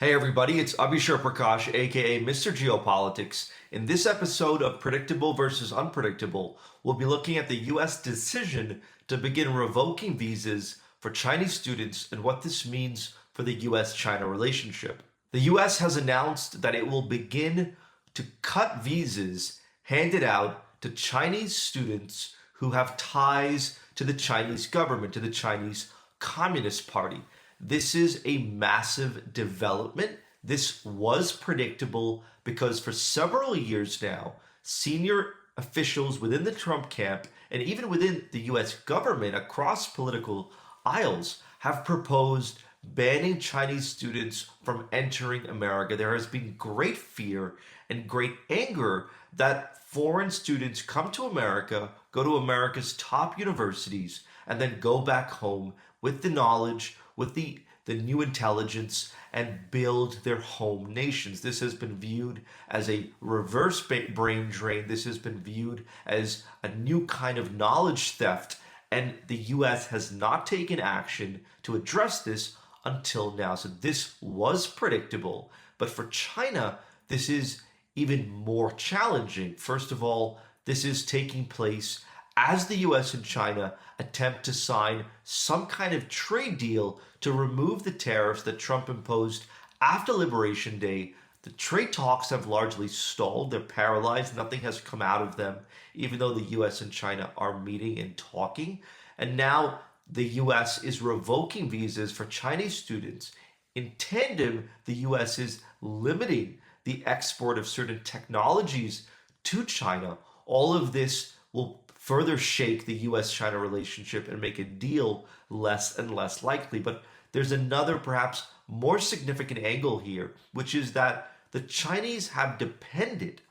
Hey everybody, it's Abishur Prakash, aka Mr. Geopolitics. In this episode of Predictable versus Unpredictable, we'll be looking at the US decision to begin revoking visas for Chinese students and what this means for the US China relationship. The US has announced that it will begin to cut visas handed out to Chinese students who have ties to the Chinese government, to the Chinese Communist Party. This is a massive development. This was predictable because for several years now, senior officials within the Trump camp and even within the US government across political aisles have proposed banning Chinese students from entering America. There has been great fear and great anger that foreign students come to America, go to America's top universities, and then go back home with the knowledge, with the new intelligence, and build their home nations. This has been viewed as a reverse brain drain. This has been viewed as a new kind of knowledge theft, and the US has not taken action to address this until now. So this was predictable. But for China, this is even more challenging. First of all, this is taking place as the US and China attempt to sign some kind of trade deal to remove the tariffs that Trump imposed after Liberation Day. The trade talks have largely stalled. They're paralyzed. Nothing has come out of them, even though the US and China are meeting and talking. And now the US is revoking visas for Chinese students. In tandem, the US is limiting the export of certain technologies to China. All of this will further shake the US China relationship and make a deal less and less likely. But there's another, perhaps more significant angle here, which is that the Chinese have depended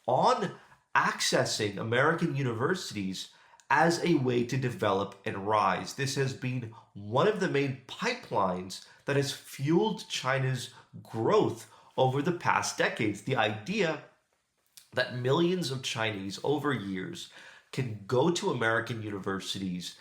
on accessing American universities as a way to develop and rise. This has been one of the main pipelines that has fueled China's growth over the past decades. The idea that millions of Chinese over years can go to American universities,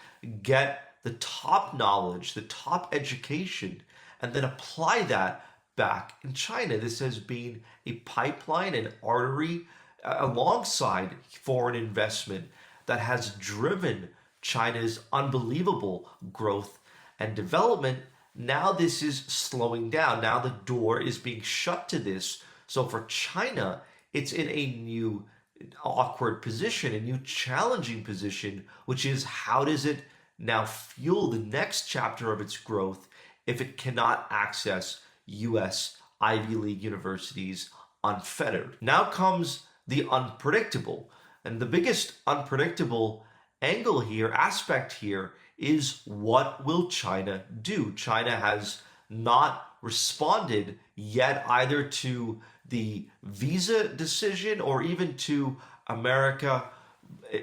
get the top knowledge, the top education, and then apply that back in China. This has been a pipeline, an artery, alongside foreign investment that has driven China's unbelievable growth and development. Now this is slowing down. Now the door is being shut to this. So for China, it's in a new awkward position, a new challenging position, which is how does it now fuel the next chapter of its growth if it cannot access US Ivy League universities unfettered? Now comes the unpredictable. And the biggest unpredictable angle here, aspect here, is what will China do? China has not responded yet either to the visa decision or even to America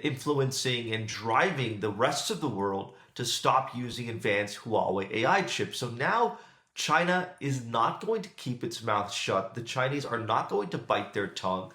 influencing and driving the rest of the world to stop using advanced Huawei AI chips. So now China is not going to keep its mouth shut. The Chinese are not going to bite their tongue,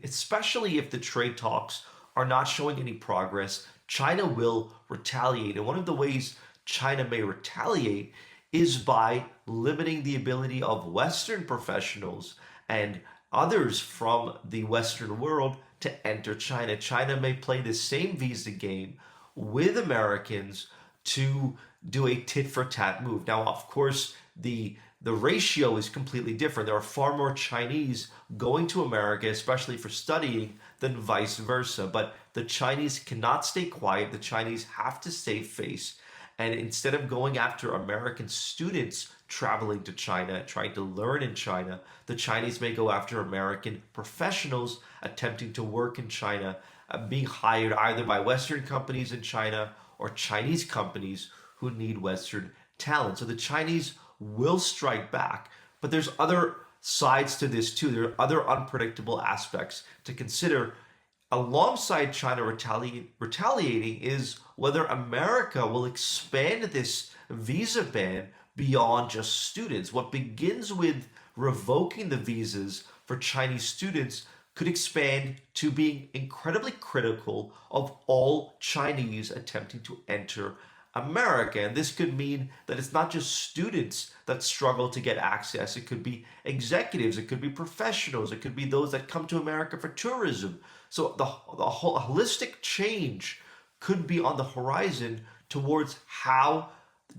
especially if the trade talks are not showing any progress. China will retaliate. And one of the ways China may retaliate is by limiting the ability of Western professionals and others from the Western world to enter China. China may play the same visa game with Americans to do a tit for tat move. Now, of course, the ratio is completely different. There are far more Chinese going to America, especially for studying, than vice versa. But the Chinese cannot stay quiet. The Chinese have to save face. And instead of going after American students traveling to China, trying to learn in China, the Chinese may go after American professionals attempting to work in China, being hired either by Western companies in China or Chinese companies who need Western talent. So the Chinese will strike back. But there's other sides to this too. There are other unpredictable aspects to consider. Alongside China retaliating is whether America will expand this visa ban beyond just students. What begins with revoking the visas for Chinese students could expand to being incredibly critical of all Chinese attempting to enter America. And this could mean that it's not just students that struggle to get access. It could be executives, it could be professionals, it could be those that come to America for tourism. So the whole holistic change could be on the horizon towards how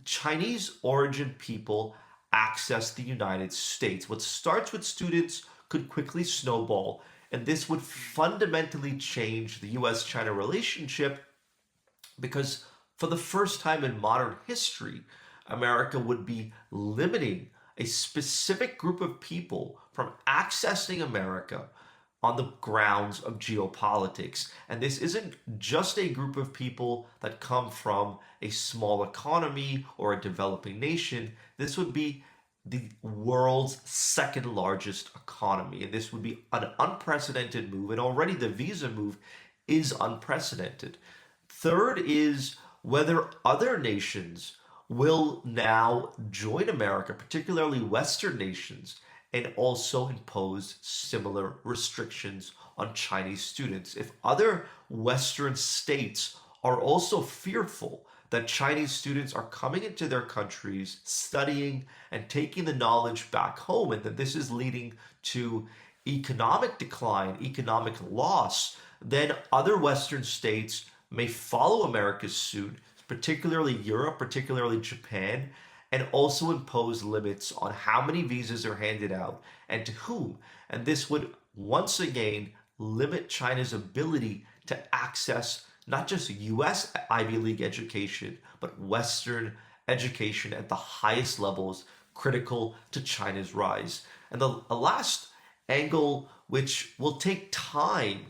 Chinese origin people access the United States. What starts with students could quickly snowball, and this would fundamentally change the US China relationship because for the first time in modern history, America would be limiting a specific group of people from accessing America on the grounds of geopolitics. And this isn't just a group of people that come from a small economy or a developing nation. This would be the world's second largest economy. And this would be an unprecedented move. And already the visa move is unprecedented. Third is whether other nations will now join America, particularly Western nations, and also impose similar restrictions on Chinese students. If other Western states are also fearful that Chinese students are coming into their countries, studying, and taking the knowledge back home, and that this is leading to economic decline, economic loss, then other Western states may follow America's suit, particularly Europe, particularly Japan, and also impose limits on how many visas are handed out and to whom. And this would once again limit China's ability to access not just US Ivy League education, but Western education at the highest levels critical to China's rise. And the last angle, which will take time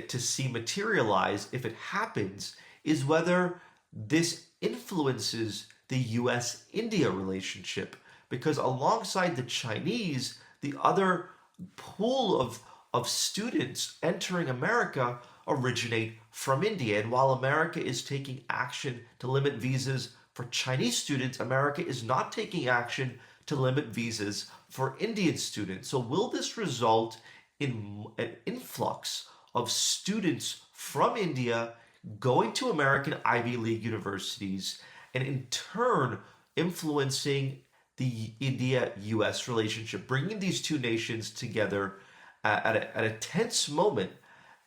to see materialize if it happens, is whether this influences the US India relationship. Because alongside the Chinese, the other pool of students entering America originate from India. And while America is taking action to limit visas for Chinese students, America is not taking action to limit visas for Indian students. So will this result in an influx of students from India going to American Ivy League universities and in turn influencing the India-US relationship, bringing these two nations together at a tense moment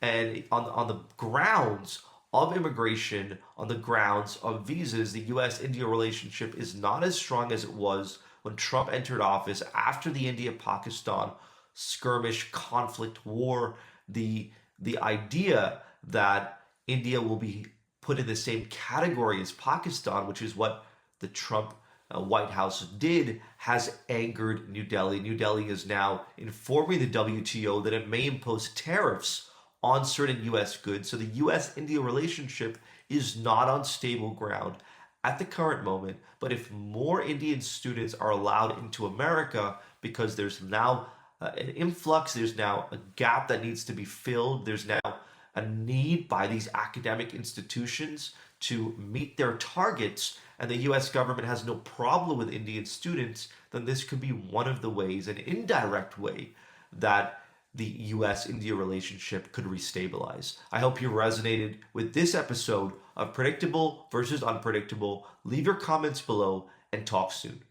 and on the grounds of immigration, on the grounds of visas? The US-India relationship is not as strong as it was when Trump entered office after the India-Pakistan skirmish, conflict, war. The idea that India will be put in the same category as Pakistan, which is what the Trump White House did, has angered New Delhi. New Delhi is now informing the WTO that it may impose tariffs on certain US goods. So the US India relationship is not on stable ground at the current moment. But if more Indian students are allowed into America because there's now an influx, there's now a gap that needs to be filled, there's now a need by these academic institutions to meet their targets, and the US government has no problem with Indian students, then this could be one of the ways, an indirect way, that the US India relationship could restabilize. I hope you resonated with this episode of Predictable versus Unpredictable. Leave your comments below and talk soon.